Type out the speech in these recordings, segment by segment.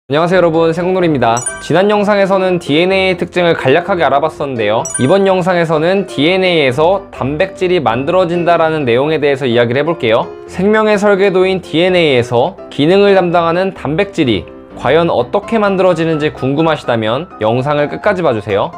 안녕하세요 여러분, 생공놀이입니다. 지난 영상에서는 DNA의 특징을 간략하게 알아봤었는데요, 이번 영상에서는 DNA에서 단백질이 만들어진다라는 내용에 대해서 이야기를 해볼게요. 생명의 설계도인 DNA에서 기능을 담당하는 단백질이 과연 어떻게 만들어지는지 궁금하시다면 영상을 끝까지 봐주세요.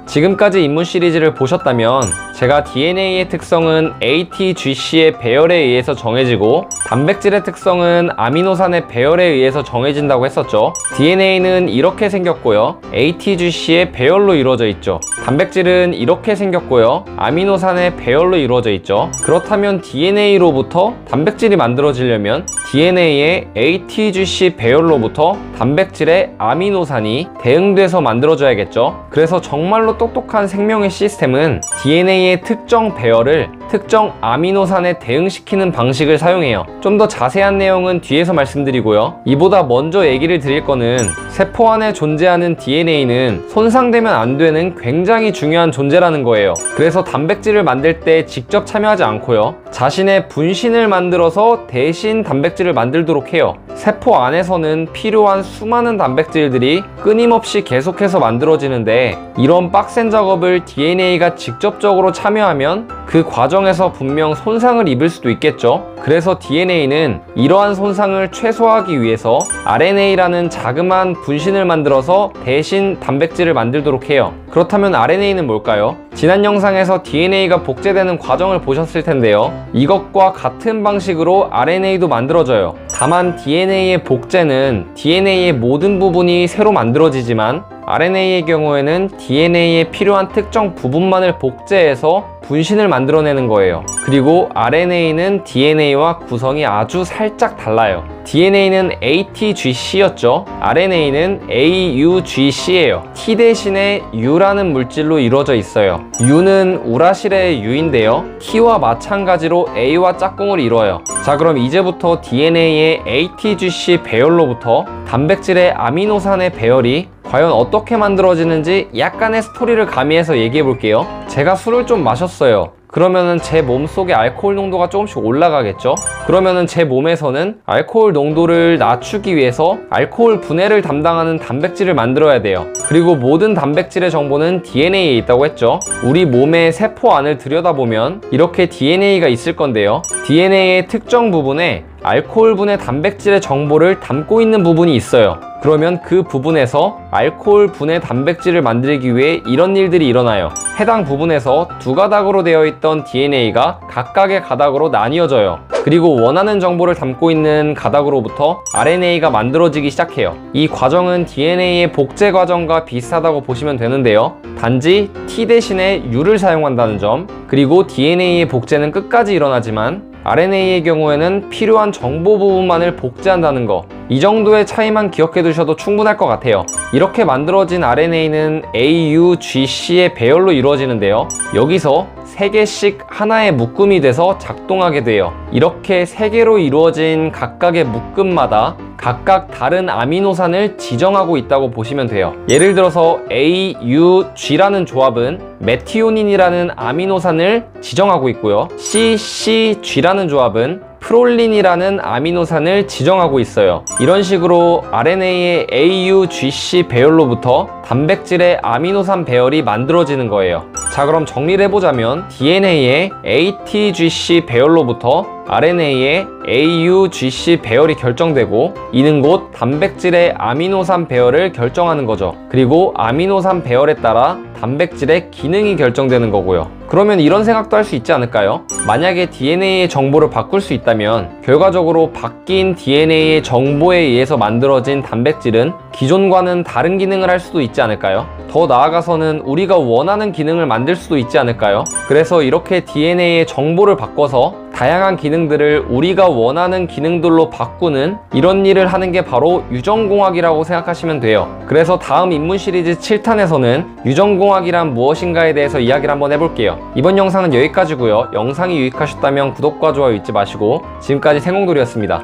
지금까지 입문 시리즈를 보셨다면 제가 DNA의 특성은 ATGC의 배열에 의해서 정해지고 단백질의 특성은 아미노산의 배열에 의해서 정해진다고 했었죠. DNA는 이렇게 생겼고요, ATGC의 배열로 이루어져 있죠. 단백질은 이렇게 생겼고요, 아미노산의 배열로 이루어져 있죠. 그렇다면 DNA로부터 단백질이 만들어지려면 DNA의 ATGC 배열로부터 단백질의 아미노산이 대응돼서 만들어져야겠죠. 그래서 정말로 똑똑한 생명의 시스템은 DNA의 특정 배열을 특정 아미노산에 대응시키는 방식을 사용해요. 좀 더 자세한 내용은 뒤에서 말씀드리고요, 이보다 먼저 얘기를 드릴 거는 세포 안에 존재하는 DNA는 손상되면 안 되는 굉장히 중요한 존재라는 거예요. 그래서 단백질을 만들 때 직접 참여하지 않고요, 자신의 분신을 만들어서 대신 단백질을 만들도록 해요. 세포 안에서는 필요한 수많은 단백질들이 끊임없이 계속해서 만들어지는데, 이런 빡센 작업을 DNA가 직접적으로 참여하면 그 과정에서 분명 손상을 입을 수도 있겠죠. 그래서 DNA는 이러한 손상을 최소화하기 위해서 RNA라는 자그마한 분신을 만들어서 대신 단백질을 만들도록 해요. 그렇다면 RNA는 뭘까요? 지난 영상에서 DNA가 복제되는 과정을 보셨을 텐데요, 이것과 같은 방식으로 RNA도 만들어져요. 다만 DNA의 복제는 DNA의 모든 부분이 새로 만들어지지만 RNA의 경우에는 DNA에 필요한 특정 부분만을 복제해서 분신을 만들어내는 거예요. 그리고 RNA는 DNA와 구성이 아주 살짝 달라요. DNA는 ATGC였죠. RNA는 AUGC예요. T 대신에 U라는 물질로 이루어져 있어요. U는 우라실의 U인데요, T와 마찬가지로 A와 짝꿍을 이뤄요. 자, 그럼 이제부터 DNA의 ATGC 배열로부터 단백질의 아미노산의 배열이 과연 어떻게 만들어지는지 약간의 스토리를 가미해서 얘기해 볼게요. 제가 술을 좀 마셨어요. 그러면은 제 몸속에 알코올 농도가 조금씩 올라가겠죠? 그러면은 제 몸에서는 알코올 농도를 낮추기 위해서 알코올 분해를 담당하는 단백질을 만들어야 돼요. 그리고 모든 단백질의 정보는 DNA에 있다고 했죠. 우리 몸의 세포 안을 들여다보면 이렇게 DNA가 있을 건데요, DNA의 특정 부분에 알코올 분해 단백질의 정보를 담고 있는 부분이 있어요. 그러면 그 부분에서 알코올 분해 단백질을 만들기 위해 이런 일들이 일어나요. 해당 부분에서 두 가닥으로 되어 있던 DNA가 각각의 가닥으로 나뉘어져요. 그리고 원하는 정보를 담고 있는 가닥으로부터 RNA가 만들어지기 시작해요. 이 과정은 DNA의 복제 과정과 비슷하다고 보시면 되는데요, 단지 T 대신에 U를 사용한다는 점, 그리고 DNA의 복제는 끝까지 일어나지만 RNA의 경우에는 필요한 정보 부분만을 복제한다는 거, 이 정도의 차이만 기억해 두셔도 충분할 것 같아요. 이렇게 만들어진 RNA는 AUGC의 배열로 이루어지는데요, 여기서 3개씩 하나의 묶음이 돼서 작동하게 돼요. 이렇게 3개로 이루어진 각각의 묶음마다 각각 다른 아미노산을 지정하고 있다고 보시면 돼요. 예를 들어서 AUG라는 조합은 메티오닌이라는 아미노산을 지정하고 있고요, CCG라는 조합은 프롤린이라는 아미노산을 지정하고 있어요. 이런 식으로 RNA의 AUGC 배열로부터 단백질의 아미노산 배열이 만들어지는 거예요. 자, 그럼 정리를 해보자면 DNA의 ATGC 배열로부터 RNA의 AUGC 배열이 결정되고, 이는 곧 단백질의 아미노산 배열을 결정하는 거죠. 그리고 아미노산 배열에 따라 단백질의 기능이 결정되는 거고요. 그러면 이런 생각도 할 수 있지 않을까요? 만약에 DNA의 정보를 바꿀 수 있다면 결과적으로 바뀐 DNA의 정보에 의해서 만들어진 단백질은 기존과는 다른 기능을 할 수도 있지 않을까요? 더 나아가서는 우리가 원하는 기능을 만들 수도 있지 않을까요? 그래서 이렇게 DNA의 정보를 바꿔서 다양한 기능들을 우리가 원하는 기능들로 바꾸는 이런 일을 하는 게 바로 유전공학이라고 생각하시면 돼요. 그래서 다음 입문 시리즈 7탄에서는 유전공학이란 무엇인가에 대해서 이야기를 한번 해볼게요. 이번 영상은 여기까지고요. 영상이 유익하셨다면 구독과 좋아요 잊지 마시고, 지금까지 생공돌이었습니다.